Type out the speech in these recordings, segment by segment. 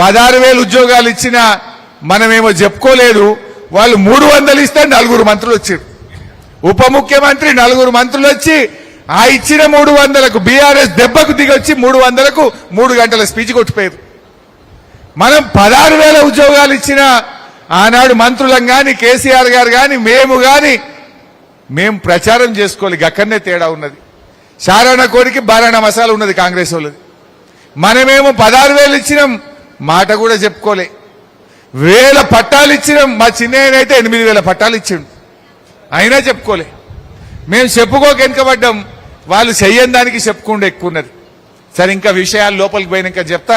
16,000 ఉద్యోగాలు ఇచ్చినా మనమేమో చెప్పుకోలేదు. వాళ్ళు 300 ఇస్తే 4 మంత్రులు వచ్చారు. ఉప ముఖ్యమంత్రి 4 మంత్రులు వచ్చి ఆ ఇచ్చిన 300కు బీఆర్ఎస్ దెబ్బకు దిగొచ్చి 300కు 3 గంటల స్పీచ్ కొట్టిపోయారు. మనం 16,000 ఉద్యోగాలు ఇచ్చిన ఆనాడు మంత్రులం గాని కేసీఆర్ గారు గాని మేము ప్రచారం చేసుకోవాలి. అక్కడనే తేడా ఉన్నది. శారణ కోరికి బారాణ మసాలా ఉన్నది కాంగ్రెస్ వాళ్ళది. మనమేమో 16,000 ఇచ్చినాం, మాట కూడా చెప్పుకోలే. 1000 పట్టాలు ఇచ్చినాం. మా చిన్నయ్యనైతే 8,000 పట్టాలు ఇచ్చిండు, అయినా చెప్పుకోలే. మేము చెప్పుకోక వెనుకబడ్డాం, వాళ్ళు చెయ్యని దానికి చెప్పుకుండా ఎక్కువ ఉన్నది. సరే, ఇంకా విషయాలు లోపలికి పోయినాక చెప్తా.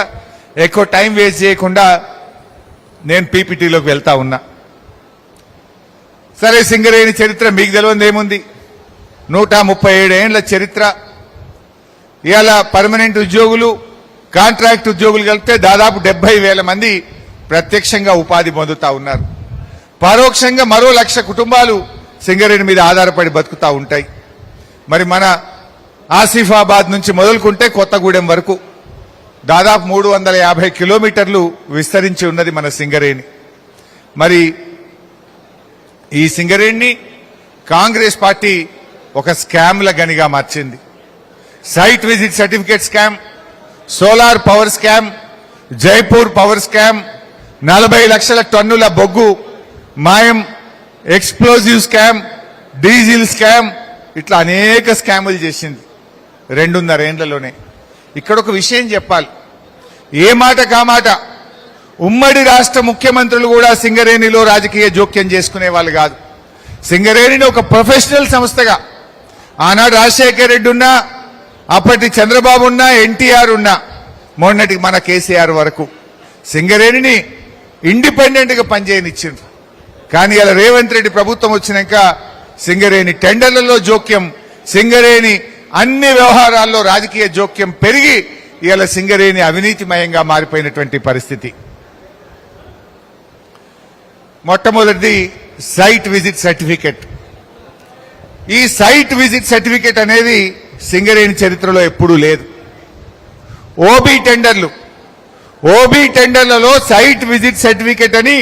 ఎక్కువ టైం వేస్ట్ చేయకుండా నేను పీపీటీలోకి వెళ్తా ఉన్నా. సరే, సింగరేణి చరిత్ర మీకు తెలియదు ఏముంది. 137 ఏండ్ల చరిత్ర. ఇవాళ పర్మనెంట్ ఉద్యోగులు, కాంట్రాక్ట్ ఉద్యోగులు కలిపితే దాదాపు 70,000 మంది ప్రత్యక్షంగా ఉపాధి పొందుతా ఉన్నారు. పరోక్షంగా మరో 1,00,000 కుటుంబాలు సింగరేణి మీద ఆధారపడి బతుకుతా ఉంటాయి. మరి మన ఆసిఫాబాద్ నుంచి మొదలుకుంటే కొత్తగూడెం వరకు దాదాపు 350 కిలోమీటర్లు విస్తరించి ఉన్నది మన సింగరేణి. మరి ఈ సింగరేణిని కాంగ్రెస్ పార్టీ ఒక స్కామ్ల గనిగా మార్చింది. Site visit certificate scam, solar power scam, Jaipur power scam, 40 లక్షల టన్నుల బొగ్గు మాయం, ఎక్స్ప్లోజివ్ స్కామ్, డీజిల్ స్కామ్, ఇట్లా అనేక స్కాములు చేసింది 2.5 ఏండ్లలోనే. ఇక్కడ ఒక విషయం చెప్పాలి. ఏ మాట కామాట ఉమ్మడి రాష్ట్ర ముఖ్యమంత్రులు కూడా సింగరేణిలో రాజకీయ జోక్యం చేసుకునే వాళ్ళు కాదు. సింగరేణిని ఒక ప్రొఫెషనల్ సంస్థగా ఆనాడు రాజశేఖర్ రెడ్డి ఉన్నా, అప్పటి చంద్రబాబు ఉన్నా, ఎన్టీఆర్ ఉన్నా, మొన్నటికి మన కేసీఆర్ వరకు సింగరేణిని ఇండిపెండెంట్ గా పనిచేయనిచ్చింది. కానీ ఇలా రేవంత్ రెడ్డి ప్రభుత్వం వచ్చినాక సింగరేణి టెండర్లలో జోక్యం, సింగరేణి అన్ని వ్యవహారాల్లో రాజకీయ జోక్యం పెరిగి ఇలా సింగరేణి అవినీతిమయంగా మారిపోయినటువంటి పరిస్థితి. మొట్టమొదటిది సైట్ విజిట్ సర్టిఫికెట్. ఈ సైట్ విజిట్ సర్టిఫికెట్ అనేది సింగరేణి చరిత్రలో ఎప్పుడూ లేదు. ఓబీ టెండర్లలో సైట్ విజిట్ సర్టిఫికెట్ అని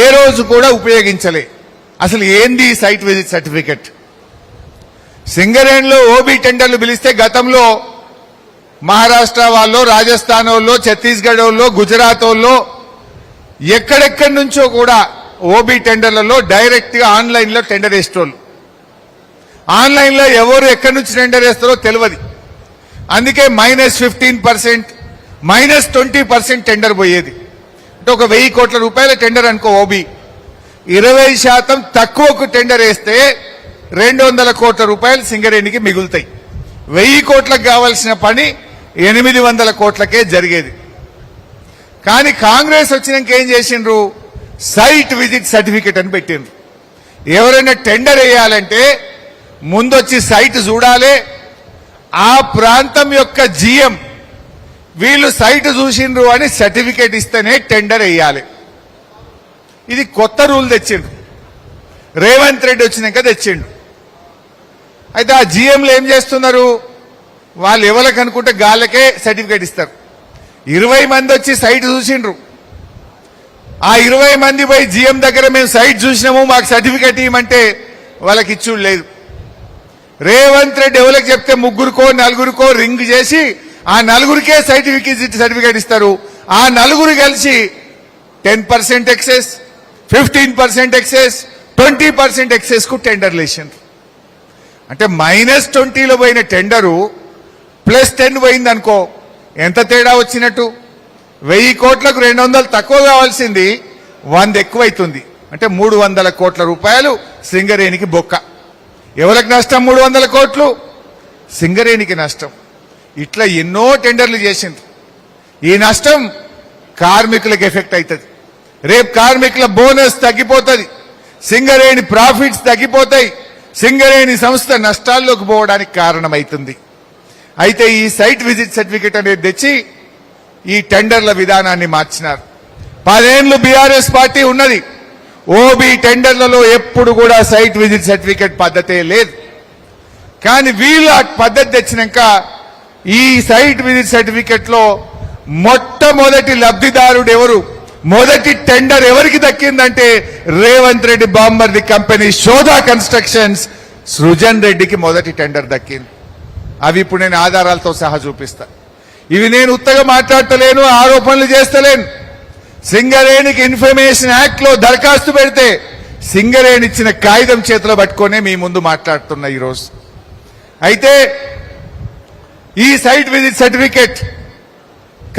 ఏ రోజు కూడా ఉపయోగించలే. అసలు ఏంది సైట్ విజిట్ సర్టిఫికెట్? సింగరేణిలో ఓబీ టెండర్లు పిలిస్తే గతంలో మహారాష్ట్ర వాళ్ళు, రాజస్థాన్ వాళ్ళు, ఛత్తీస్గఢ్ వాళ్ళు, గుజరాత్ వాళ్ళు ఎక్కడెక్కడి నుంచో కూడా ఓబీ టెండర్లలో డైరెక్ట్ గా ఆన్లైన్ లో టెండర్ వేసేటోళ్ళు. ఆన్లైన్ లో ఎవరు ఎక్కడి నుంచి టెండర్ వేస్తారో తెలియదు. అందుకే -15%, -20% టెండర్ పోయేది. అంటే ఒక 1000 కోట్ల రూపాయల టెండర్ అనుకో ఓబీ, 20% తక్కువకు టెండర్ వేస్తే 200 కోట్ల రూపాయలు సింగరేణికి మిగులుతాయి. 1000 కోట్లకు కావాల్సిన పని 800 కోట్లకే జరిగేది. కానీ కాంగ్రెస్ వచ్చినాక ఏం చేసిండ్రు? సైట్ విజిట్ సర్టిఫికెట్ అని పెట్టిండ్రు. ఎవరైనా టెండర్ వేయాలంటే ముందొచ్చి సైట్ చూడాలి. ఆ ప్రాంతం యొక్క జీఎం వీళ్ళు సైట్ చూసిండ్రు అని సర్టిఫికేట్ ఇస్తేనే టెండర్ వేయాలి. ఇది కొత్త రూల్ తెచ్చిండ్రు, రేవంత్ రెడ్డి వచ్చినాక తెచ్చిండు. అయితే ఆ జీఎంలు ఏం చేస్తున్నారు? వాళ్ళు ఎవరికి అనుకుంటే గాళ్ళకే సర్టిఫికేట్ ఇస్తారు. 20 మంది వచ్చి సైట్ చూసిండ్రు. ఆ 20 మంది పోయి జీఎం దగ్గర మేము సైట్ చూసినాము, మాకు సర్టిఫికేట్ ఇవ్వమంటే వాళ్ళకి ఇచ్చుడు లేదు. రేవంత్ రెడ్డి ఎవరికి చెప్తే 3కో 4కో రింగ్ చేసి ఆ 4కే సర్టిఫికేట్ ఇస్తారు. ఆ 4 కలిసి 10% ఎక్సెస్, 15% ఎక్సెస్, 20% ఎక్సెస్ కు టెండర్లు వేసిండ్రు. అంటే -20లో పోయిన టెండరు +10 పోయింది అనుకో, ఎంత తేడా వచ్చినట్టు? 1000 కోట్లకు 200 తక్కువ కావాల్సింది 100 ఎక్కువైతుంది. అంటే 300 కోట్ల రూపాయలు సింగరేణికి బొక్క. ఎవరికి నష్టం? 300 కోట్లు సింగరేణికి నష్టం. ఇట్లా ఎన్నో టెండర్లు చేసిండ్రు. ఈ నష్టం కార్మికులకు ఎఫెక్ట్ అవుతుంది. రేపు కార్మికుల బోనస్ తగ్గిపోతుంది, సింగరేణి ప్రాఫిట్స్ తగ్గిపోతాయి, సింగరేణి సంస్థ నష్టాల్లోకి పోవడానికి కారణమవుతుంది. అయితే ఈ సైట్ విజిట్ సర్టిఫికెట్ అనేది తెచ్చి ఈ టెండర్ల విధానాన్ని మార్చినారు. 10 ఏళ్లు బీఆర్ఎస్ పార్టీ ఉన్నది. ఓబీ టెండర్లలో ఎప్పుడు కూడా సైట్ విజిట్ సర్టిఫికెట్ పద్ధతే లేదు. కానీ వీళ్ళు ఆ పద్ధతి తెచ్చినాక ఈ సైట్ విజిట్ సర్టిఫికెట్ లో మొట్టమొదటి లబ్ధిదారుడు ఎవరు, మొదటి టెండర్ ఎవరికి దక్కిందంటే రేవంత్ రెడ్డి బాంబర్ది కంపెనీ శోధా కన్స్ట్రక్షన్స్ సృజన్ రెడ్డికి మొదటి టెండర్ దక్కింది. అవి ఇప్పుడు నేను ఆధారాలతో సహా చూపిస్తా. ఇవి నేను ఉత్తగా మాట్లాడతలేను, ఆరోపణలు చేస్తలేను. సింగరేణికి ఇన్ఫర్మేషన్ యాక్ట్ లో దరఖాస్తు పెడితే సింగరేణి ఇచ్చిన కాగితం చేతిలో పట్టుకునే మీ ముందు మాట్లాడుతున్నా ఈరోజు. అయితే ఈ site visit certificate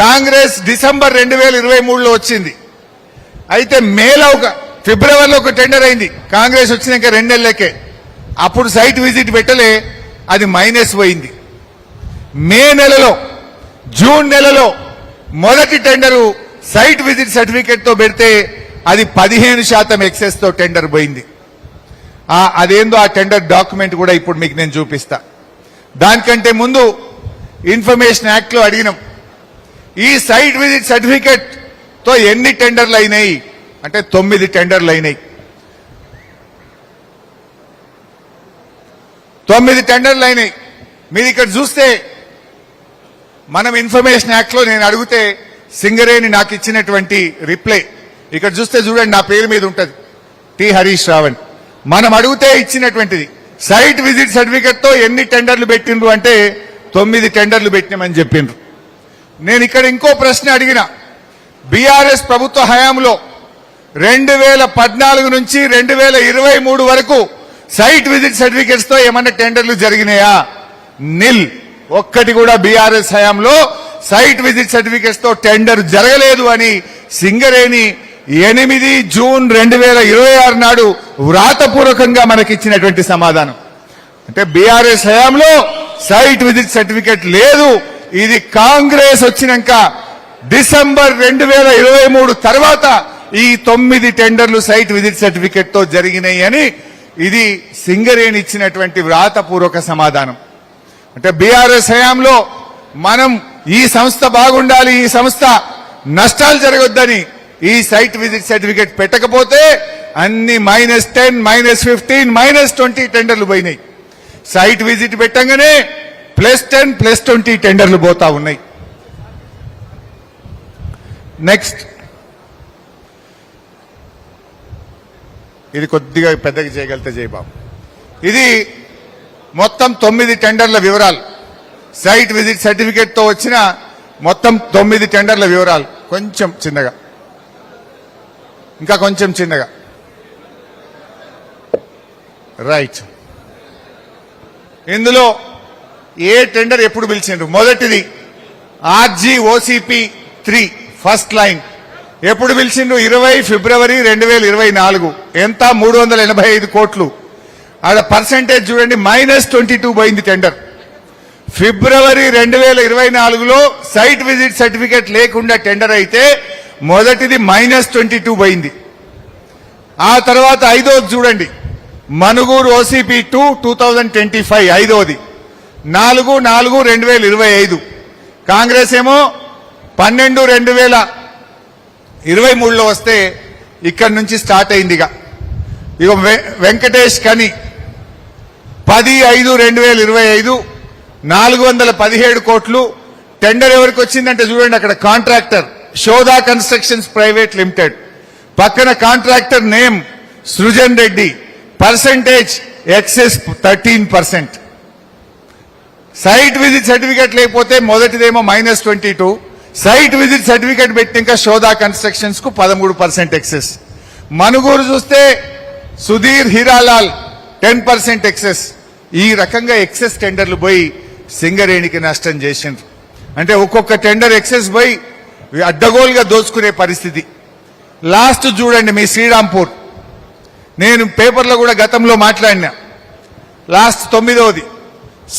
Congress December 2023లో వచ్చింది. అయితే మేలో ఫిబ్రవరిలో ఒక టెండర్ అయింది. కాంగ్రెస్ వచ్చినాక 2 నెలలకే. అప్పుడు సైట్ విజిట్ పెట్టలే, అది మైనస్ పోయింది. మే నెలలో, జూన్ నెలలో మొదటి టెండరు సైట్ విజిట్ సర్టిఫికెట్ తో పెడితే అది 15% ఎక్సెస్ తో టెండర్ పోయింది. అదేందో ఆ టెండర్ డాక్యుమెంట్ కూడా ఇప్పుడు మీకు నేను చూపిస్తా. దానికంటే ముందు ఇన్ఫర్మేషన్ యాక్ట్ లో అడిగినాం, ఈ సైట్ విజిట్ సర్టిఫికెట్ తో ఎన్ని టెండర్లు అయినాయి అంటే 9 టెండర్లు అయినాయి. 9 టెండర్లు అయినాయి. మీరు ఇక్కడ చూస్తే మనం ఇన్ఫర్మేషన్ యాక్ట్ లో నేను అడిగితే సింగరేణి నాకు ఇచ్చినటువంటి రిప్లై ఇక్కడ చూస్తే చూడండి, నా పేరు మీద ఉంటది, టి హరీష్ రావణ్. మనం అడిగితే ఇచ్చినటువంటిది సైట్ విజిట్ సర్టిఫికెట్ తో ఎన్ని టెండర్లు పెట్టిండ్రు అంటే 9 టెండర్లు పెట్టినామని చెప్పిండ్రు. నేను ఇక్కడ ఇంకో ప్రశ్న అడిగిన, బీఆర్ఎస్ ప్రభుత్వ హయాంలో 2014 నుంచి 2023 వరకు సైట్ విజిట్ సర్టిఫికెట్స్ తో ఏమన్నా టెండర్లు జరిగినాయా? నిల్. ఒక్కటి కూడా బీఆర్ఎస్ హయాంలో సైట్ విజిట్ సర్టిఫికెట్స్ తో టెండర్ జరగలేదు అని సింగరేణి 8 జూన్ 2026 నాడు వ్రాతపూర్వకంగా మనకిచ్చినటువంటి సమాధానం. అంటే బీఆర్ఎస్ హయాంలో సైట్ విజిట్ సర్టిఫికెట్ లేదు. ఇది కాంగ్రెస్ వచ్చినాక డిసెంబర్ 2023 తర్వాత ఈ 9 టెండర్లు సైట్ విజిట్ సర్టిఫికెట్ తో జరిగినాయి అని ఇది సింగరేణి ఇచ్చినటువంటి వ్రాతపూర్వక సమాధానం. అంటే బీఆర్ఎస్ హయాంలో మనం ఈ సంస్థ బాగుండాలి, ఈ సంస్థ నష్టాలు జరగొద్దని ఈ సైట్ విజిట్ సర్టిఫికెట్ పెట్టకపోతే అన్ని -10, -15, -20 టెండర్లు పోయినాయి. సైట్ విజిట్ పెట్టంగానే +10, +20 టెండర్లు పోతా ఉన్నాయి. నెక్స్ట్, ఇది కొద్దిగా పెద్దగా చేయగలిగితే జయబాబు. ఇది మొత్తం 9 టెండర్ల వివరాలు. సైట్ విజిట్ సర్టిఫికెట్ తో వచ్చిన మొత్తం 9 టెండర్ల వివరాలు. కొంచెం చిన్నగా, ఇంకా కొంచెం చిన్నగా, రైట్. ఇందులో ఏ టెండర్ ఎప్పుడు పిలిచిండ్రు? మొదటిది RGOCP 3 ఫస్ట్ లైన్ ఎప్పుడు పిలిచిండ్రు? 20 ఫిబ్రవరి 2024. ఎంత? 385 కోట్లు. ఆడ పర్సెంటేజ్ చూడండి, -22 పోయింది టెండర్. ఫిబ్రవరి 2024లో సైట్ విజిట్ సర్టిఫికెట్ లేకుండా టెండర్ అయితే మొదటిది -22 పోయింది. ఆ తర్వాత ఐదోది చూడండి, మనుగూరు OCP 2 2025 ఐదోది, 4/4/2025. కాంగ్రెస్ ఏమో 12/2023లో వస్తే ఇక్కడి నుంచి స్టార్ట్ అయిందిగా. ఇక వెంకటేష్ కని 10/5/2025 417 కోట్లు. టెండర్ ఎవరికి వచ్చిందంటే చూడండి, అక్కడ contractor Shodha constructions private limited, పక్కన contractor name Srujan Reddy, percentage excess 13%. Site visit certificate లేకపోతే మొదటిదేమో -22, సైట్ విజిట్ సర్టిఫికెట్ పెట్టినాక శోధా కన్స్ట్రక్షన్స్ కు 13% ఎక్సెస్. మనుగూరు చూస్తే సుధీర్ హీరాలాల్ 10% ఎక్సెస్. ఈ రకంగా ఎక్సెస్ టెండర్లు పోయి సింగరేణికి నష్టం చేసిండ్రు. అంటే ఒక్కొక్క టెండర్ ఎక్సెస్ పోయి అడ్డగోలుగా దోచుకునే పరిస్థితి. లాస్ట్ చూడండి, మీ శ్రీరాంపూర్, నేను పేపర్లో కూడా గతంలో మాట్లాడినా. లాస్ట్ 9వది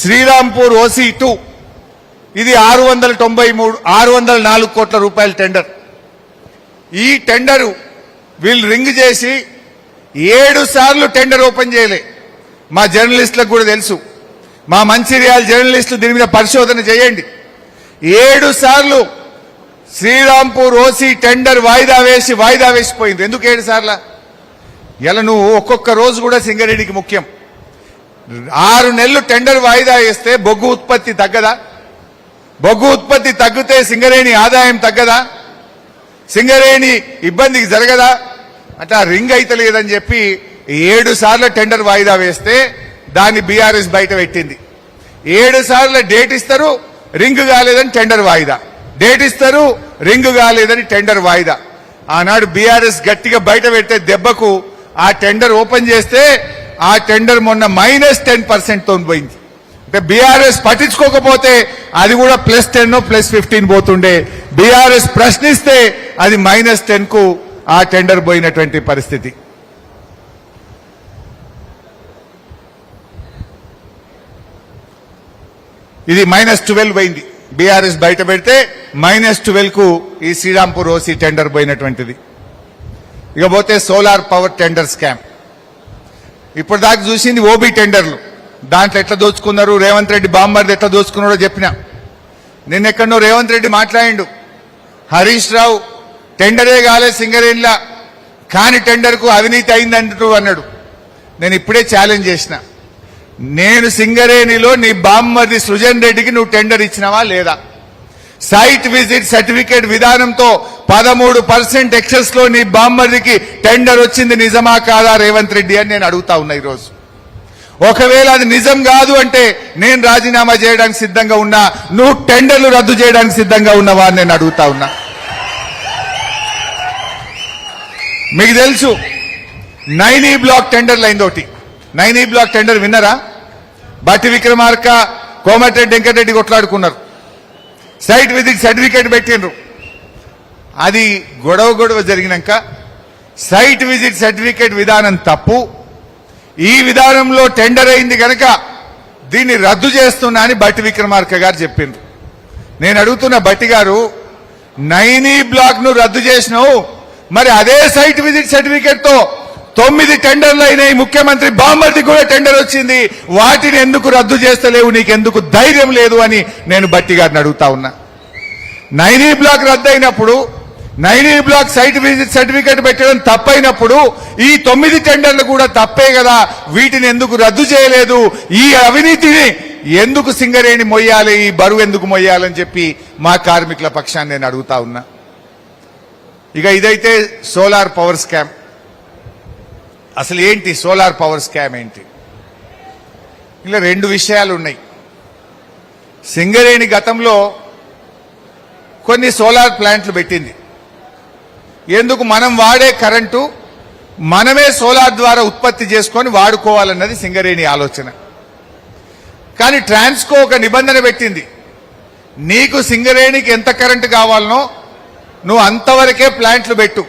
శ్రీరాంపూర్ OC2, ఇది 604 కోట్ల రూపాయల టెండర్. ఈ టెండరు వీళ్ళు రింగ్ చేసి 7 సార్లు టెండర్ ఓపెన్ చేయలే. మా జర్నలిస్టులకు కూడా తెలుసు, మా మంచిర్యాల జర్నలిస్టులు దీని మీద పరిశోధన చేయండి. 7 సార్లు శ్రీరాంపూర్ OC టెండర్ వాయిదా వేసిపోయింది. ఎందుకు 7 సార్లు? ఇలా నువ్వు ఒక్కొక్క రోజు కూడా సింగరేణికి ముఖ్యం. 6 నెలలు టెండర్ వాయిదా వేస్తే బొగ్గు ఉత్పత్తి తగ్గదా? బొగ్గు ఉత్పత్తి తగ్గితే సింగరేణి ఆదాయం తగ్గదా? సింగరేణి ఇబ్బందికి జరగదా? అట్లా రింగ్ అయితే లేదని చెప్పి 7 సార్లు టెండర్ వాయిదా వేస్తే దాన్ని బీఆర్ఎస్ బయట పెట్టింది. 7 సార్లు డేట్ ఇస్తారు, రింగ్ కాలేదని టెండర్ వాయిదా, డేట్ ఇస్తారు, రింగ్ కాలేదని టెండర్ వాయిదా. ఆనాడు బీఆర్ఎస్ గట్టిగా బయట పెట్టే దెబ్బకు ఆ టెండర్ ఓపెన్ చేస్తే ఆ టెండర్ మొన్న -10% తో పోయింది. అంటే బీఆర్ఎస్ పట్టించుకోకపోతే అది కూడా +10 +15 పోతుండే. బీఆర్ఎస్ ప్రశ్నిస్తే అది -10 కు ఆ టెండర్ పోయినటువంటి పరిస్థితి. ఇది -12 పోయింది. బీఆర్ఎస్ బయట పెడితే -12 కు ఈ శ్రీరాంపూర్ ఓసీ టెండర్ పోయినటువంటిది. ఇకపోతే సోలార్ పవర్ టెండర్ స్కామ్. ఇప్పటిదాకా చూసింది ఓబీ టెండర్లు. దాంట్లో ఎట్లా దోచుకున్నారు, రేవంత్ రెడ్డి బాంబర్ది ఎట్లా దోచుకున్నాడో చెప్పిన. నిన్నెక్కడో రేవంత్ రెడ్డి మాట్లాడిండు, హరీష్ రావు టెండరే కాలే సింగరేణిలా, కాని టెండర్కు అవినీతి అయిందంటూ అన్నాడు. నేను ఇప్పుడే ఛాలెంజ్ చేసిన, నేను సింగరేణిలో నీ బామ్మర్ది సృజన్ రెడ్డికి నువ్వు టెండర్ ఇచ్చినావా లేదా? సైట్ విజిట్ సర్టిఫికేట్ విధానంతో 13% ఎక్సెస్ లో నీ బామ్మర్దికి టెండర్ వచ్చింది, నిజమా కాదా రేవంత్ రెడ్డి అని నేను అడుగుతా ఉన్నా ఈరోజు. ఒకవేళ అది నిజం కాదు అంటే నేను రాజీనామా చేయడానికి సిద్ధంగా ఉన్నా, నువ్వు టెండర్లు రద్దు చేయడానికి సిద్ధంగా ఉన్నవా అని నేను అడుగుతా ఉన్నా. మీకు తెలుసు నైనీ బ్లాక్ టెండర్లు అయిందోటి. నైనీ బ్లాక్ టెండర్ విన్నరా? బట్టి విక్రమార్క, కోమటిరెడ్డి వెంకటరెడ్డి కొట్లాడుకున్నారు, సైట్ విజిట్ సర్టిఫికేట్ పెట్టిండ్రు. అది గొడవ జరిగినాక సైట్ విజిట్ సర్టిఫికేట్ విధానం తప్పు, ఈ విధానంలో టెండర్ అయింది కనుక దీన్ని రద్దు చేస్తున్నా అని బట్టి విక్రమార్క గారు చెప్పిండ్రు. నేను అడుగుతున్న బట్టి గారు, నైనీ బ్లాక్ ను రద్దు చేసినావు, మరి అదే సైట్ విజిట్ సర్టిఫికేట్ తో 9 టెండర్లు అయినాయి, ముఖ్యమంత్రి బామ్మర్ది కూడా టెండర్ వచ్చింది, వాటిని ఎందుకు రద్దు చేస్తలేవు, నీకెందుకు ధైర్యం లేదు అని నేను బట్టి గారిని అడుగుతా ఉన్నా. నైనీ బ్లాక్ రద్దు అయినప్పుడు, Naini block site visit certificate పెట్టడం తప్పైనప్పుడు ఈ 9 టెండర్లు కూడా తప్పే కదా, వీటిని ఎందుకు రద్దు చేయలేదు, ఈ అవినీతిని ఎందుకు సింగరేణి మొయ్యాలి, ఈ బరువు ఎందుకు మొయ్యాలని చెప్పి మా కార్మికుల పక్షాన్ని నేను అడుగుతా ఉన్నా. ఇక ఇదైతే సోలార్ పవర్ స్కామ్. అసలు ఏంటి సోలార్ పవర్ స్కామ్ ఏంటి? ఇలా 2 విషయాలు ఉన్నాయి. సింగరేణి గతంలో కొన్ని సోలార్ ప్లాంట్లు పెట్టింది. ఎందుకు? మనం వాడే కరెంటు మనమే సోలార్ ద్వారా ఉత్పత్తి చేసుకొని వాడుకోవాలన్నది సింగరేణి ఆలోచన. కానీ ట్రాన్స్కో ఒక నిబంధన పెట్టింది, నీకు సింగరేణికి ఎంత కరెంటు కావాలనో నువ్వు అంతవరకే ప్లాంట్లు పెట్టు,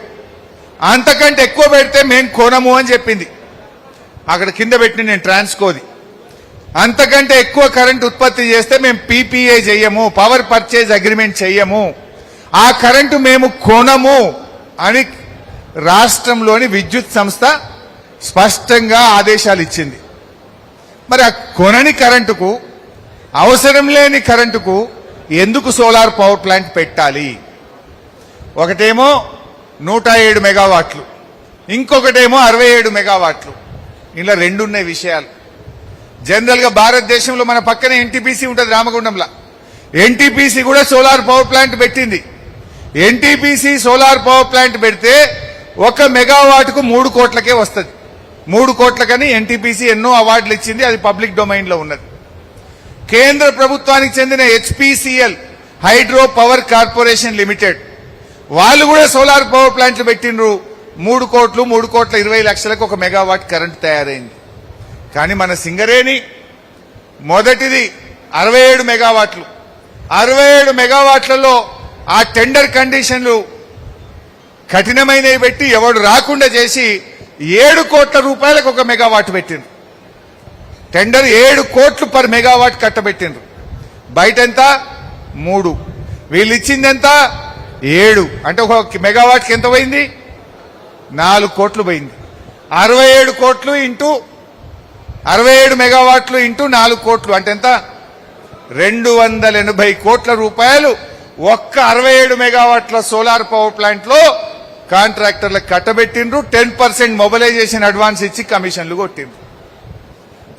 అంతకంటే ఎక్కువ పెడితే మేము కొనము అని చెప్పింది. అక్కడ కింద పెట్టిన నేను ట్రాన్స్కోది, అంతకంటే ఎక్కువ కరెంట్ ఉత్పత్తి చేస్తే మేము పీపీఏ చెయ్యము, పవర్ పర్చేజ్ అగ్రిమెంట్ చెయ్యము, ఆ కరెంటు మేము కొనము అని రాష్ట్రంలోని విద్యుత్ సంస్థ స్పష్టంగా ఆదేశాలు ఇచ్చింది. మరి ఆ కొనని కరెంటుకు, అవసరం లేని కరెంటుకు ఎందుకు సోలార్ పవర్ ప్లాంట్ పెట్టాలి? ఒకటేమో 107 మెగావాట్లు, ఇంకొకటేమో 67 మెగావాట్లు. ఇలా 2 ఉన్నాయి విషయాలు. జనరల్ గా భారతదేశంలో మన పక్కనే ఎన్టీపీసీ ఉంటుంది రామగుండంలో, ఎన్టీపీసీ కూడా సోలార్ పవర్ ప్లాంట్ పెట్టింది. ఎన్టీపీసీ సోలార్ పవర్ ప్లాంట్ పెడితే 1 మెగావాట్కు 3 కోట్లకే వస్తుంది. 3 కోట్లకని ఎన్టీపీసీ ఎన్నో అవార్డులు ఇచ్చింది, అది పబ్లిక్ డొమైన్ లో ఉన్నది. కేంద్ర ప్రభుత్వానికి చెందిన HPCL hydro power corporation limited వాళ్ళు కూడా సోలార్ పవర్ ప్లాంట్లు పెట్టినరు. 3 కోట్లు 3,20 లక్షలకు 1 మెగావాట్ కరెంట్ తయారైంది. కానీ మన సింగరేణి మొదటిది 67 మెగావాట్లు. 67 మెగావాట్లలో ఆ టెండర్ కండిషన్లు కఠినమైనవి పెట్టి ఎవడు రాకుండా చేసి 7 కోట్ల రూపాయలకు 1 మెగావాట్ పెట్టిండ్రు. టెండర్ 7 కోట్లు పర్ మెగావాట్ కట్టబెట్టిండ్రు. బయట ఎంత? 3, వీళ్ళు ఇచ్చింది ఎంత? 7. అంటే 1 మెగావాట్కి ఎంత పోయింది? 4 కోట్లు పోయింది. 67 కోట్లు ఇంటూ 67 మెగావాట్లు ఇంటూ 4 కోట్లు అంటే ఎంత? 280 కోట్ల రూపాయలు ఒక్క 67 మెగావాట్ల సోలార్ పవర్ ప్లాంట్ లో కాంట్రాక్టర్లకు కట్టబెట్టిండ్రు. 10% మొబిలైజేషన్ అడ్వాన్స్ ఇచ్చి కమిషన్లు కొట్టిండ్రు.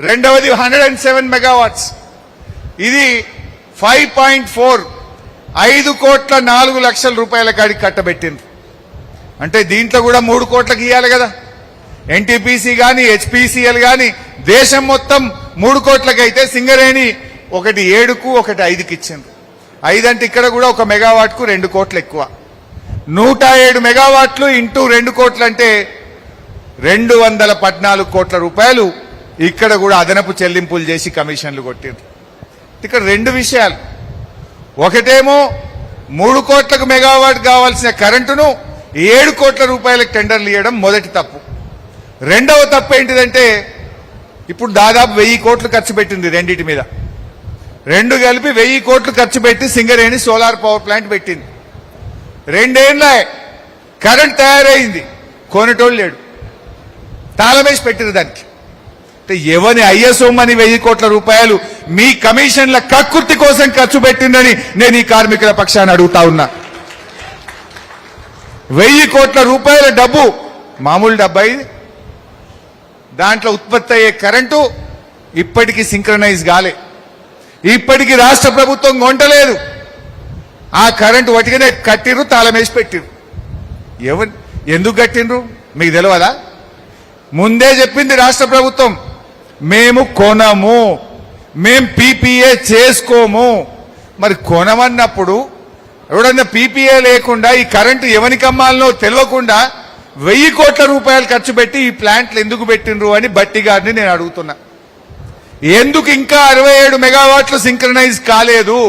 రెండవది 107 మెగావాట్స్, ఇది 5.4 5,04,00,000 కాడికి కట్టబెట్టింది. అంటే దీంట్లో కూడా 3 కోట్లకు ఇవ్వాలి కదా. ఎన్టీపీసీ కానీ హెచ్పీసీఎల్ కానీ దేశం మొత్తం 3 కోట్లకైతే సింగరేణి ఒకటి 7కు ఒకటి 5కి ఇచ్చింది. 5 అంటే ఇక్కడ కూడా 1 మెగావాట్కు 2 కోట్లు ఎక్కువ. 107 మెగావాట్లు ఇంటూ 2 కోట్లు అంటే 214 కోట్ల రూపాయలు ఇక్కడ కూడా అదనపు చెల్లింపులు చేసి కమిషన్లు కొట్టింది. ఇక్కడ 2 విషయాలు. ఒకటేమో 3 కోట్లకు మెగావాట్ కావాల్సిన కరెంటును 7 కోట్ల రూపాయలకు టెండర్లు ఇవ్వడం మొదటి తప్పు. రెండవ తప్పు ఏంటిదంటే ఇప్పుడు దాదాపు 1000 కోట్లు ఖర్చు పెట్టింది రెండింటి మీద. 2 కలిపి 1000 కోట్లు ఖర్చు పెట్టి సింగరేణి సోలార్ పవర్ ప్లాంట్ పెట్టింది. 2 ఏళ్ళ కరెంట్ తయారైంది, కొనేటోళ్ళు లేడు, తాళమేసి పెట్టింది దానికి. ఎవని అయ్యసొమ్మని 1000 కోట్ల రూపాయలు మీ కమిషన్ల కక్కుర్తి కోసం ఖర్చు పెట్టిందని నేను ఈ కార్మికుల పక్షాన్ని అడుగుతా ఉన్నా. 1000 కోట్ల రూపాయల డబ్బు మామూలు డబ్బా ఇది. దాంట్లో ఉత్పత్తి అయ్యే కరెంటు ఇప్పటికీ సింక్రనైజ్ కాలే, ఇప్పటికీ రాష్ట్ర ప్రభుత్వం కొంటలేదు. ఆ కరెంటు వటికనే కట్టిర్రు, తాళమేసి పెట్టిర్రు. ఎందుకు కట్టిండ్రు మీకు తెలియదా? ముందే చెప్పింది రాష్ట్ర ప్రభుత్వం, మేము కొనము, మేం పీపీఏ చేసుకోము. మరి కొనమన్నప్పుడు ఎవడన్నా పీపీఏ లేకుండా ఈ కరెంటు ఎవరికి అమ్మాలనో తెలియకుండా 1000 కోట్ల రూపాయలు ఖర్చు పెట్టి ఈ ప్లాంట్లు ఎందుకు పెట్టిండ్రు అని బట్టి గారిని నేను అడుగుతున్నా. ఎందుకు ఇంకా 67 మెగావాట్లు సింక్రనైజ్ కాలేదు?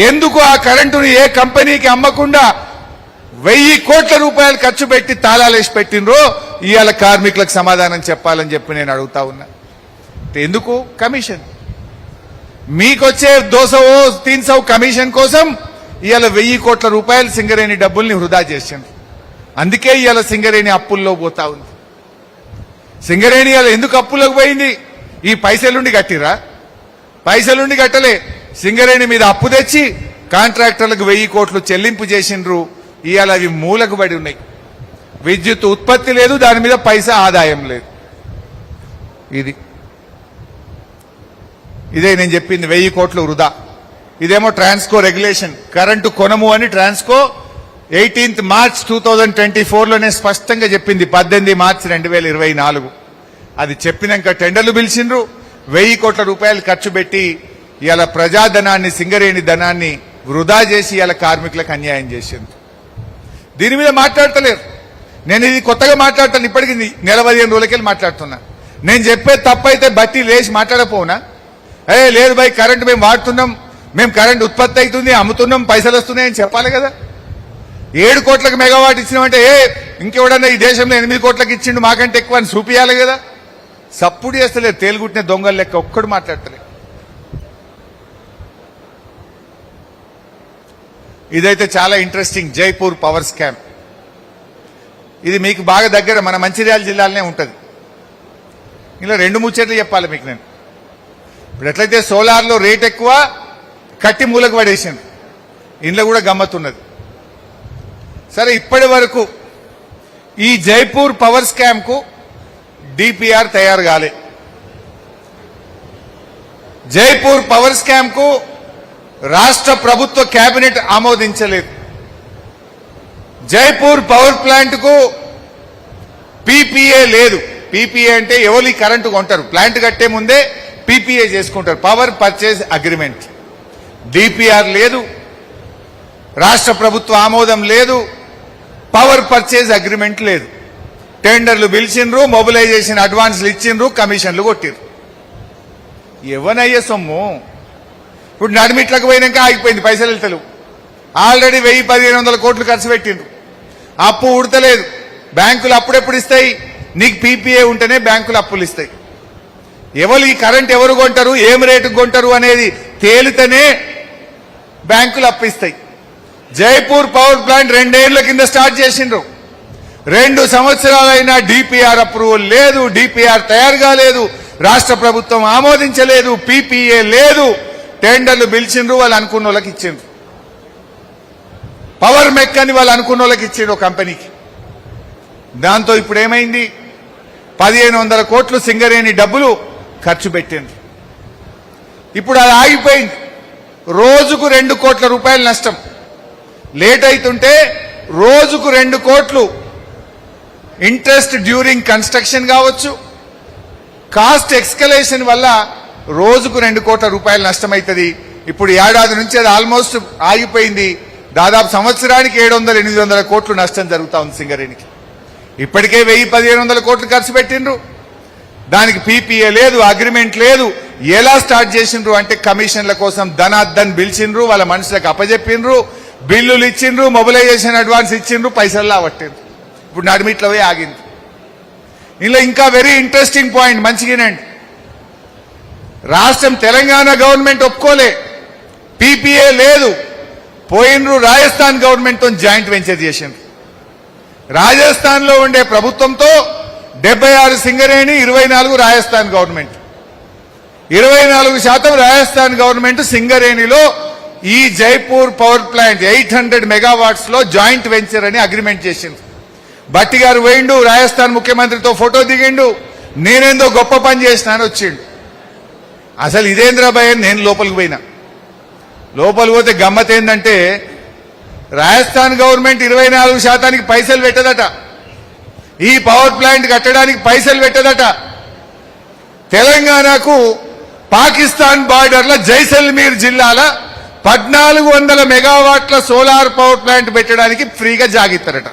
ఎందుకు ఆ కరెంటును ఏ కంపెనీకి అమ్మకుండా 1000 కోట్ల రూపాయలు ఖర్చు పెట్టి తాళాలేసి పెట్టిండ్రో ఇవాళ కార్మికులకు సమాధానం చెప్పాలని చెప్పి నేను అడుగుతా ఉన్నా. ఎందుకు కమిషన్? మీకొచ్చే 200-300 కమిషన్ కోసం ఇవాళ 1000 కోట్ల రూపాయలు సింగరేణి డబ్బుల్ని వృధా చేసిండ్రు. అందుకే ఇవాళ సింగరేణి అప్పుల్లో పోతా ఉంది. సింగరేణి ఇవాళ ఎందుకు అప్పులకు పోయింది? ఈ పైసలుండి కట్టిరా? పైసలుండి కట్టలే. సింగరేణి మీద అప్పు తెచ్చి కాంట్రాక్టర్లకు 1000 కోట్లు చెల్లింపు చేసిండ్రు. ఇవాళ అవి మూలకు పడి ఉన్నాయి. విద్యుత్ ఉత్పత్తి లేదు, దాని మీద పైసా ఆదాయం లేదు. ఇదే నేను చెప్పింది, 1000 కోట్లు వృధా. ఇదేమో ట్రాన్స్కో రెగ్యులేషన్, కరెంటు కొనము అని ట్రాన్స్కో 18 మార్చ్ 2024లోనే స్పష్టంగా చెప్పింది. 18 మార్చి 2024 అది చెప్పినాక టెండర్లు పిలిచిండ్రు. 1000 కోట్ల రూపాయలు ఖర్చు పెట్టి ఇవాళ ప్రజాధనాన్ని, సింగరేణి ధనాన్ని వృధా చేసి ఇవాళ కార్మికులకు అన్యాయం చేసింది. దీని మీద మాట్లాడతలేరు. నేను ఇది కొత్తగా మాట్లాడతాను, ఇప్పటికి 15 రోజులకెళ్ళి మాట్లాడుతున్నా. నేను చెప్పే తప్పైతే బట్టి లేచి మాట్లాడపోనా? లేదు భయ్, కరెంటు మేము వాడుతున్నాం, మేము కరెంట్ ఉత్పత్తి అవుతుంది, అమ్ముతున్నాం, పైసలు వస్తున్నాయని చెప్పాలి కదా. 7 కోట్లకు మెగావాట్ ఇచ్చినామంటే ఇంకెవడన్నా ఈ దేశంలో 8 కోట్లకు ఇచ్చిండు మాకంటే ఎక్కువ అని చూపియాలి కదా. సప్పుడు చేస్తలేదు, తేలుగుట్టిన దొంగల లెక్క ఒక్కడు మాట్లాడతలే. ఇదైతే చాలా ఇంట్రెస్టింగ్. జైపూర్ పవర్ స్కామ్, ఇది మీకు బాగా దగ్గర మన మంచిర్యాల జిల్లాలోనే ఉంటుంది. ఇలా 2 ముచ్చట్లు చెప్పాలి మీకు నేను. ఇప్పుడు ఎట్లయితే సోలార్లో రేట్ ఎక్కువ కట్టి మూలకు పడేసింది, ఇంట్లో కూడా గమ్మత్తున్నది. సరే, ఇప్పటి వరకు ఈ జైపూర్ పవర్ స్కామ్ కు డిపిఆర్ తయారు కాలే. జైపూర్ పవర్ స్కామ్ కు రాష్ట్ర ప్రభుత్వ కేబినెట్ ఆమోదించలేదు. జైపూర్ పవర్ ప్లాంట్ కు పీపీఏ లేదు. పీపీఏ అంటే ఎవరి కరెంటు కొంటారు, ప్లాంట్ కట్టే ముందే పీపీఏ చేసుకుంటారు, పవర్ పర్చేజ్ అగ్రిమెంట్. డిపిఆర్ లేదు, రాష్ట్ర ప్రభుత్వ ఆమోదం లేదు, పవర్ పర్చేజ్ అగ్రిమెంట్ లేదు. టెండర్లు పిలిచిండ్రు, మొబిలైజేషన్ అడ్వాన్స్లు ఇచ్చిండ్రు, కమిషన్లు కొట్టిండ్రు. ఎవనయ్యే సొమ్ము? ఇప్పుడు నడిమిట్లకు పోయినాక ఆగిపోయింది, పైసలు వెళ్తలు. ఆల్రెడీ 1000-1500 కోట్లు ఖర్చు పెట్టిండ్రు. అప్పు ఉడతలేదు. బ్యాంకులు అప్పుడెప్పుడు ఇస్తాయి? నీకు పీపీఏ ఉంటేనే బ్యాంకులు అప్పులు ఇస్తాయి. ఎవరు ఈ కరెంట్ ఎవరు కొంటారు, ఏం రేటుకు కొంటారు అనేది తేలితేనే బ్యాంకులు అప్పిస్తాయి. జైపూర్ పవర్ ప్లాంట్ 2 ఏళ్ల కింద స్టార్ట్ చేసిండ్రు. 2 సంవత్సరాలైనా డిపిఆర్ అప్రూవల్ లేదు, డిపిఆర్ తయారు కాలేదు, రాష్ట్ర ప్రభుత్వం ఆమోదించలేదు, పీపీఏ లేదు. టెండర్లు పిలిచిండ్రు, వాళ్ళు అనుకున్న వాళ్ళకి ఇచ్చిండ్రు. పవర్ మెక్ అని వాళ్ళు అనుకున్న వాళ్ళకి ఇచ్చిండ్రు కంపెనీకి. దాంతో ఇప్పుడు ఏమైంది? 1500 కోట్లు సింగరేణి డబ్బులు ఖర్చు పెట్టిండ్రు. ఇప్పుడు అది ఆగిపోయింది. రోజుకు 2 కోట్ల రూపాయల నష్టం. లేట్ అవుతుంటే రోజుకు 2 కోట్లు ఇంట్రెస్ట్ డ్యూరింగ్ కన్స్ట్రక్షన్ కావచ్చు, కాస్ట్ ఎక్స్కలేషన్ వల్ల రోజుకు 2 కోట్ల రూపాయలు నష్టమవుతుంది. ఇప్పుడు ఏడాది నుంచి అది ఆల్మోస్ట్ ఆగిపోయింది. దాదాపు సంవత్సరానికి 700-800 కోట్లు నష్టం జరుగుతా ఉంది సింగరేణికి. ఇప్పటికే 1000-1500 కోట్లు ఖర్చు పెట్టిండ్రు. దానికి పీపీఏ లేదు, అగ్రిమెంట్ లేదు. ఎలా స్టార్ట్ చేసిండ్రు అంటే కమిషన్ల కోసం ధనార్దన్ పిలిచిండ్రు, వాళ్ళ మనుషులకు అప్పచెప్పిండ్రు, బిల్లులు ఇచ్చిండ్రు, మొబిలైజేషన్ అడ్వాన్స్ ఇచ్చిండ్రు, పైసలు అవట్టిండ్రు. ఇప్పుడు నడిమిట్లో పోయి ఆగింది. ఇలా ఇంకా వెరీ ఇంట్రెస్టింగ్ పాయింట్ మంచిగానండి. రాష్ట్రం తెలంగాణ గవర్నమెంట్ ఒప్పుకోలే, పీపీఏ లేదు, పోయినరు రాజస్థాన్ గవర్నమెంట్తో జాయింట్ వెంచర్ చేసిండ్రు. రాజస్థాన్ లో ఉండే ప్రభుత్వంతో 76 సింగరేణి, 24 రాజస్థాన్ గవర్నమెంట్. 24% రాజస్థాన్ గవర్నమెంట్ సింగరేణిలో ఈ జైపూర్ పవర్ ప్లాంట్ 800 మెగావాట్స్ లో జాయింట్ వెంచర్ అని అగ్రిమెంట్ చేసింది. భట్టి గారు పోయిండు, రాజస్థాన్ ముఖ్యమంత్రితో ఫోటో దిగిండు, నేనేందో గొప్ప పని చేసినా అని వచ్చిండు. అసలు ఇదేంద్రబాయ్ అని నేను లోపలికి పోయినా. లోపలికి పోతే గమ్మత్ ఏంటంటే రాజస్థాన్ గవర్నమెంట్ 24% పైసలు పెట్టదట, ఈ పవర్ ప్లాంట్ కట్టడానికి పైసలు పెట్టదట. తెలంగాణకు పాకిస్తాన్ బార్డర్ల జైసల్మీర్ జిల్లాల 1400 మెగావాట్ల సోలార్ పవర్ ప్లాంట్ పెట్టడానికి ఫ్రీగా జాగిస్తారట.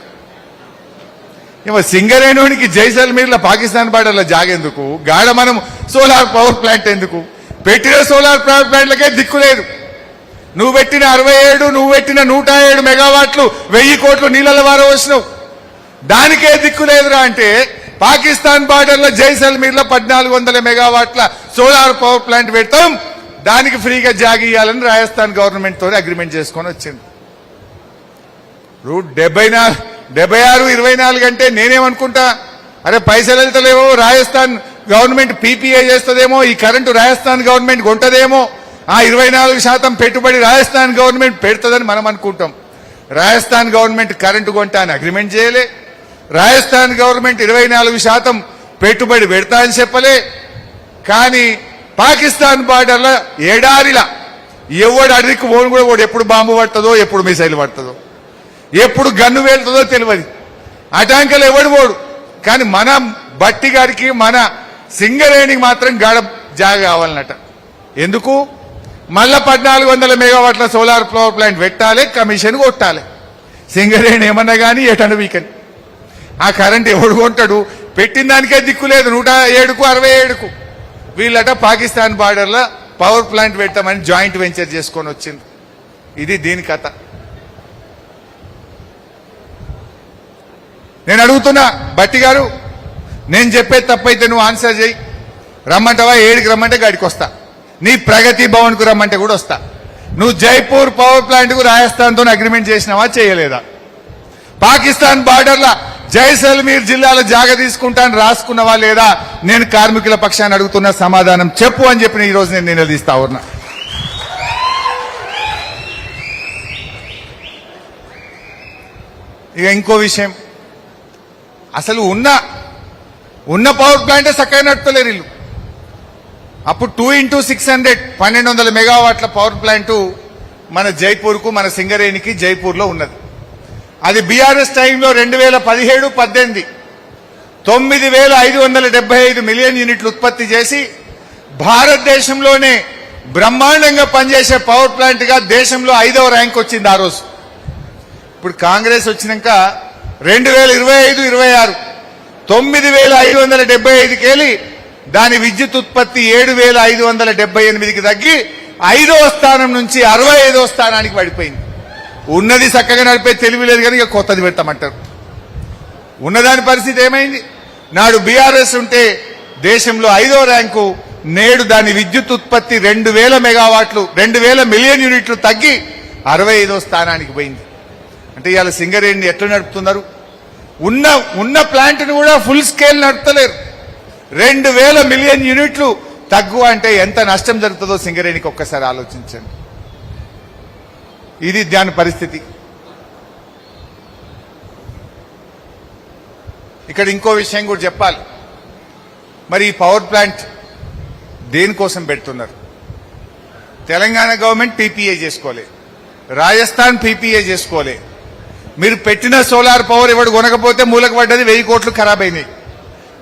సింగరేణునికి జైసల్మీర్ల పాకిస్తాన్ బార్డర్ల జాగేందుకు, గాడ మనం సోలార్ పవర్ ప్లాంట్ ఎందుకు? పెట్టిన సోలార్ పవర్ ప్లాంట్లకే దిక్కు లేదు. నువ్వు పెట్టిన 67, నువ్వు పెట్టిన 107 మెగావాట్లు 1000 కోట్లు నీళ్ళ వార వచ్చినావు, దానికే దిక్కు లేదురా అంటే పాకిస్తాన్ బార్డర్లో జైసల్మీర్లో 1400 మెగావాట్ల సోలార్ పవర్ ప్లాంట్ పెడతాం, దానికి ఫ్రీగా జాగి ఇవ్వాలని రాజస్థాన్ గవర్నమెంట్ తో అగ్రిమెంట్ చేసుకొని వచ్చింది. 76-24 అంటే నేనేమనుకుంటా, అరే పైసలు వెళ్తలేవో, రాజస్థాన్ గవర్నమెంట్ పీపీఏ చేస్తుందేమో, ఈ కరెంటు రాజస్థాన్ గవర్నమెంట్ కొంటదేమో, ఆ 24% పెట్టుబడి రాజస్థాన్ గవర్నమెంట్ పెడుతుందని మనం అనుకుంటాం. రాజస్థాన్ గవర్నమెంట్ కరెంటు కొంటా అని అగ్రిమెంట్ చేయలే, రాజస్థాన్ గవర్నమెంట్ 24% పెట్టుబడి పెడతా అని చెప్పలే. కానీ పాకిస్తాన్ బార్డర్లో ఎడారిలా ఎవడు అడిగి పోను కూడా, వాడు ఎప్పుడు బాంబు పడుతుందో, ఎప్పుడు మిసైల్ పడుతుందో, ఎప్పుడు గన్ను వెళ్తుందో తెలియదు. అటాంకలు ఎవడు పోడు. కానీ మన భట్టి గారికి, మన సింగరేణికి మాత్రం గాడ జాగ కావాలన్నట. ఎందుకు? మళ్ళా 1400 మెగావాట్ల సోలార్ పవర్ ప్లాంట్ పెట్టాలి, కమిషన్ కొట్టాలి. సింగరేణి ఏమన్నా కానీ ఎటను వీకని ఆ కరెంట్ ఎవడు కొంటాడు? పెట్టిన దానికే దిక్కు లేదు. 107కు 67కు వీళ్ళట పాకిస్తాన్ బార్డర్లో పవర్ ప్లాంట్ పెట్టామని జాయింట్ వెంచర్ చేసుకొని వచ్చింది. ఇది దీని కథ. నేను అడుగుతున్నా భట్టి గారు, నేను చెప్పేది తప్పైతే నువ్వు ఆన్సర్ చేయి. రమ్మంటావా? 7కి రమ్మంటే గడికి వస్తా, నీ ప్రగతి భవన్ కు రమ్మంటే కూడా వస్తా. నువ్వు జైపూర్ పవర్ ప్లాంట్ కు రాజస్థాన్ తో అగ్రిమెంట్ చేసినావా, చేయలేదా? పాకిస్తాన్ బార్డర్ల జైసల్మీర్ జిల్లాలో జాగ తీసుకుంటాను రాసుకున్నావా లేదా? నేను కార్మికుల పక్షాన్ని అడుగుతున్న సమాధానం చెప్పు అని చెప్పి ఈ రోజు నేను నిలదీస్తా ఉన్నా. ఇక ఇంకో విషయం, అసలు ఉన్న పవర్ ప్లాంటే చక్కగా నడుపుతలేరు ఇల్లు. అప్పుడు 2x600 1200 మెగావాట్ల పవర్ ప్లాంట్ మన జైపూర్కు, మన సింగరేణికి జైపూర్లో ఉన్నది. అది బీఆర్ఎస్ టైంలో 2017-18 9,575 మిలియన్ యూనిట్లు ఉత్పత్తి చేసి భారతదేశంలోనే బ్రహ్మాండంగా పనిచేసే పవర్ ప్లాంట్ గా దేశంలో 5వ ర్యాంక్ వచ్చింది ఆ రోజు. ఇప్పుడు కాంగ్రెస్ వచ్చినాక 2025-26 9,575కి వెళ్ళి దాని విద్యుత్ ఉత్పత్తి 7,578కి తగ్గి 5వ స్థానం నుంచి 65వ స్థానానికి పడిపోయింది. ఉన్నది చక్కగా నడిపే తెలివి లేదు కానీ ఇక కొత్తది పెడతామంటారు. ఉన్నదాని పరిస్థితి ఏమైంది? నాడు బీఆర్ఎస్ ఉంటే దేశంలో 5వ ర్యాంకు, నేడు దాని విద్యుత్ ఉత్పత్తి 2,000 మెగావాట్లు 2,000 మిలియన్ యూనిట్లు తగ్గి 65వ స్థానానికి పోయింది. అంటే ఇవాళ సింగరేణిని ఎట్లా నడుపుతున్నారు? ఉన్న ప్లాంట్ని కూడా ఫుల్ స్కేల్ నడుపుతలేరు. 2,000 మిలియన్ యూనిట్లు తగ్గు అంటే ఎంత నష్టం జరుగుతుందో సింగరేణికి ఒక్కసారి ఆలోచించండి. ఇది దాని పరిస్థితి. ఇక్కడ ఇంకో విషయం కూడా చెప్పాలి. మరి ఈ పవర్ ప్లాంట్ దేనికోసం పెడుతున్నారు? తెలంగాణ గవర్నమెంట్ పీపీఏ చేసుకోలే, రాజస్థాన్ పీపీఏ చేసుకోలే. మీరు పెట్టిన సోలార్ పవర్ ఎవడు కొనకపోతే మూలకు పడ్డది 1000 కోట్లు ఖరాబ్ అయినాయి.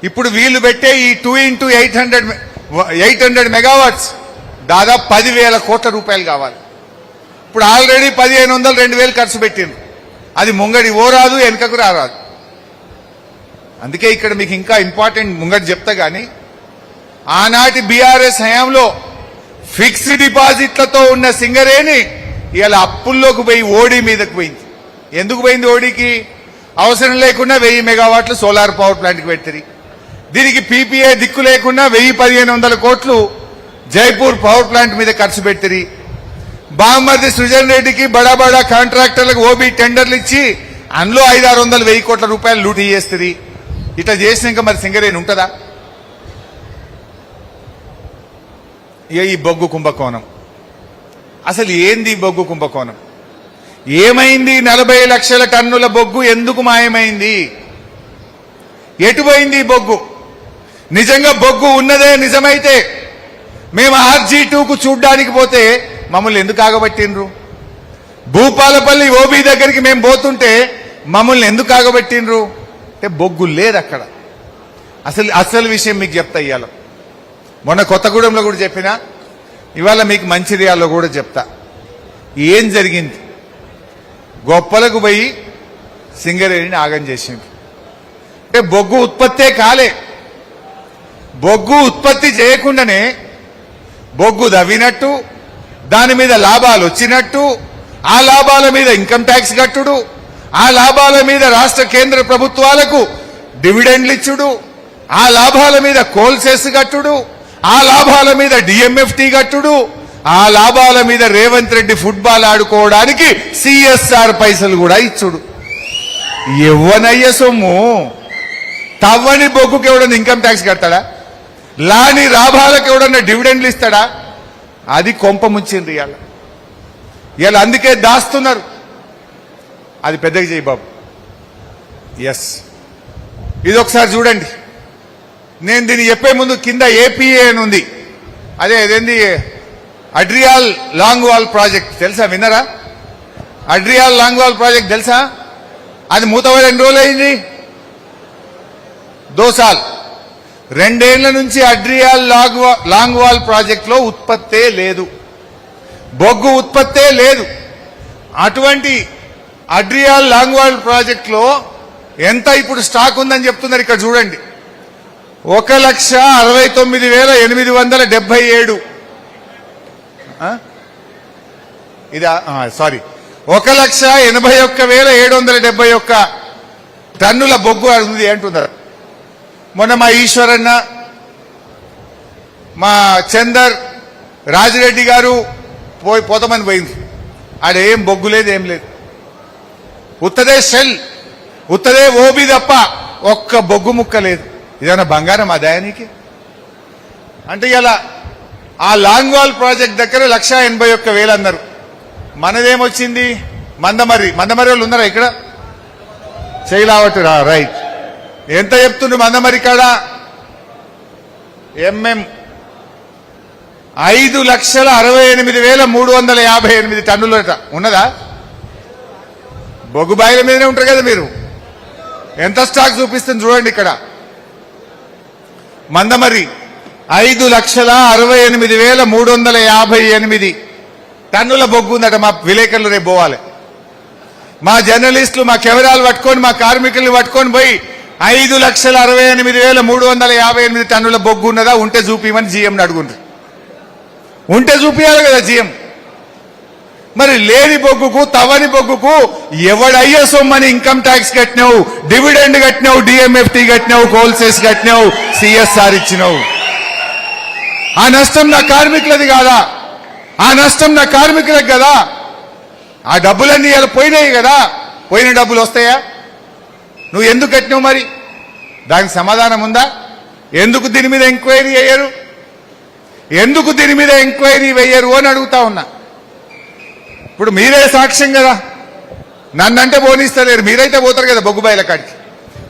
ఇప్పుడు వీళ్ళు పెట్టే ఈ 2 into 800 మెగావాట్స్ దాదాపు 10,000 కోట్ల రూపాయలు కావాలి. ఇప్పుడు ఆల్రెడీ 1500 2000 ఖర్చు పెట్టిండ్రు. అది ముంగడి ఓ రాదు, వెనుకకు రారాదు. అందుకే ఇక్కడ మీకు ఇంకా ఇంపార్టెంట్ ముంగడి చెప్తా గానీ, ఆనాటి బీఆర్ఎస్ హయాంలో ఫిక్స్డ్ డిపాజిట్లతో ఉన్న సింగరేణి ఇలా అప్పుల్లోకి పోయి ఓడి మీదకు పోయింది. ఎందుకు పోయింది ఓడికి? అవసరం లేకుండా 1000 మెగావాట్లు సోలార్ పవర్ ప్లాంట్కి పెడతారు. దీనికి పీపీఏ దిక్కు లేకుండా 1000-1500 కోట్లు జైపూర్ పవర్ ప్లాంట్ మీద ఖర్చు పెడతారు. బామ్మర్ది సృజన్ రెడ్డికి బడా బడా కాంట్రాక్టర్లకు ఓబీ టెండర్లు ఇచ్చి అందులో 500-600 కోట్ల రూపాయలు లూటీ చేస్తుంది. ఇట్లా చేసినాక మరి సింగరేణి ఉంటుందా? ఇక ఈ బొగ్గు కుంభకోణం అసలు ఏంది? బొగ్గు కుంభకోణం ఏమైంది? 40 లక్షల టన్నుల బొగ్గు ఎందుకు మాయమైంది? ఎటుపోయింది బొగ్గు? నిజంగా బొగ్గు ఉన్నదే నిజమైతే మేము RG2కు చూడ్డానికి పోతే మమ్మల్ని ఎందుకు ఆగబట్టిండ్రు? భూపాలపల్లి ఓబీ దగ్గరికి మేము పోతుంటే మమ్మల్ని ఎందుకు ఆగబట్టిండ్రు? అంటే బొగ్గు లేదు అక్కడ. అసలు విషయం మీకు చెప్తా. ఇవాళ మొన్న కొత్తగూడెంలో కూడా చెప్పినా, ఇవాళ మీకు మంచిర్యాలలో కూడా చెప్తా. ఏం జరిగింది? గొప్పలకు పోయి సింగరేణిని ఆగం చేసింది. అంటే బొగ్గు ఉత్పత్తే కాలే. బొగ్గు ఉత్పత్తి చేయకుండానే బొగ్గు దవ్వినట్టు, దాని మీద లాభాలు వచ్చినట్టు, ఆ లాభాల మీద ఇన్కమ్ ట్యాక్స్ కట్టుడు, ఆ లాభాల మీద రాష్ట్ర కేంద్ర ప్రభుత్వాలకు డివిడెండ్లు ఇచ్చుడు, ఆ లాభాల మీద కోల్ సెస్ కట్టుడు, ఆ లాభాల మీద డిఎంఎఫ్టీ కట్టుడు, ఆ లాభాల మీద రేవంత్ రెడ్డి ఫుట్బాల్ ఆడుకోవడానికి సిఎస్ఆర్ పైసలు కూడా ఇచ్చుడు. ఎవ్వనయ్య సొమ్ము? తవ్వని బొగ్గుకి ఎవడన్నా ఇన్కమ్ ట్యాక్స్ కడతాడా? లాని లాభాలకు ఎవడన్నా డివిడెండ్లు ఇస్తాడా? అది కొంప ముంచింది ఇవాళ. అందుకే దాస్తున్నారు. అది పెద్దగా చేయి బాబు. ఎస్, ఇది ఒకసారి చూడండి. నేను దీన్ని చెప్పే ముందు కింద ఏపీఏ అని ఉంది. అదేంది? అడ్రియాల్ లాంగ్ వాల్ ప్రాజెక్ట్ తెలుసా? విన్నరా? అడ్రియాల్ లాంగ్ వాల్ ప్రాజెక్ట్ తెలుసా? అది మూతపడి ఎన్ని రోజులు అయింది? 2 సార్లు. 2 ఏళ్ల నుంచి అడ్రియాల్ లాంగ్ వాల్ ప్రాజెక్ట్ లో ఉత్పత్తే లేదు, బొగ్గు ఉత్పత్తే లేదు. అటువంటి అడ్రియాల్ లాంగ్ వాల్ ప్రాజెక్ట్ లో ఎంత ఇప్పుడు స్టాక్ ఉందని చెప్తున్నారు. ఇక్కడ చూడండి, 1,69,877 ఇదా? సారీ, 1,81,771 టన్నుల బొగ్గు ఉంది అంటున్నారు. మొన్న మా ఈశ్వరన్న, మా చందర్, రాజిరెడ్డి గారు పోతామని పోయింది. ఆడేం బొగ్గు లేదు, ఏం లేదు. ఉత్తదే షెల్, ఉత్తదే ఓబీ తప్ప ఒక్క బొగ్గు ముక్క లేదు. ఇదేమన్నా బంగారం ఆ దయానికి? అంటే ఇలా ఆ లాంగ్ వాల్ ప్రాజెక్ట్ దగ్గర 1,81,000 అన్నారు. మనదేమొచ్చింది? మందమర్రి వాళ్ళు ఉన్నారా ఇక్కడ? చేయలావట్టురా, రైట్. ఎంత చెప్తుండ్రు మందమర్రి కాడ? ఎంఎం 5,68,358 టన్నులట ఉన్నదా? బొగ్గు బాయిల మీదనే ఉంటారు కదా మీరు. ఎంత స్టాక్ చూపిస్తుంది చూడండి. ఇక్కడ మందమర్రి 5,68,358 టన్నుల బొగ్గు ఉందట. మా విలేకరులు రేపు పోవాలి. మా జర్నలిస్టులు మా కెమెరాలు పట్టుకొని, మా కార్మికుల్ని పట్టుకొని పోయి 5,68,358 టన్నుల బొగ్గు ఉన్నదా? ఉంటే చూపిమని జీఎంని అడుగుండ్రు. ఉంటే చూపియాలి కదా జీఎం. మరి లేని బొగ్గుకు, తవ్వని బొగ్గుకు ఎవడయ్యే సొమ్మని ఇన్కమ్ ట్యాక్స్ కట్టినావు, డివిడెండ్ కట్టినావు, డిఎంఎఫ్టీ కట్టినావు, కోల్సేస్ కట్టినావు, సిఎస్ఆర్ ఇచ్చినావు. ఆ నష్టం నా కార్మికులది కాదా? ఆ నష్టం నా కార్మికులకు కదా? ఆ డబ్బులన్నీ ఇలా పోయినాయి కదా? పోయిన డబ్బులు వస్తాయా? నువ్వు ఎందుకు కట్టినావు? మరి దానికి సమాధానం ఉందా? ఎందుకు దీని మీద ఎంక్వైరీ వేయరు? ఎందుకు దీని మీద ఎంక్వైరీ వేయరు అని అడుగుతా ఉన్నా. ఇప్పుడు మీరే సాక్ష్యం కదా. నన్నంటే పోనిస్తలేరు, మీరైతే పోతారు కదా బొగ్గుబాయిల కాడికి.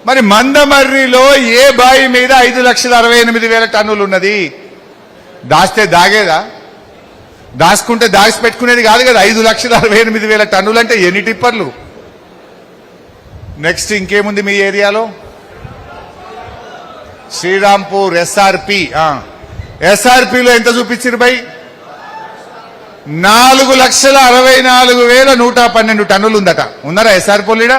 మరి మందమర్రిలో ఏ బాయి మీద 5,68,000 టన్నులు ఉన్నది? దాస్తే దాగేదా? దాచుకుంటే దాచిపెట్టుకునేది కాదు కదా. 5,68,000 టన్నులు అంటే ఎన్ని టిప్పర్లు? నెక్స్ట్ ఇంకేముంది మీ ఏరియాలో? శ్రీరాంపూర్ ఎస్ఆర్పి. ఎస్ఆర్పిలో ఎంత చూపించారు బై? 4,64,112 టన్నులు ఉందట. ఉన్నారా ఎస్ఆర్పి లీడ?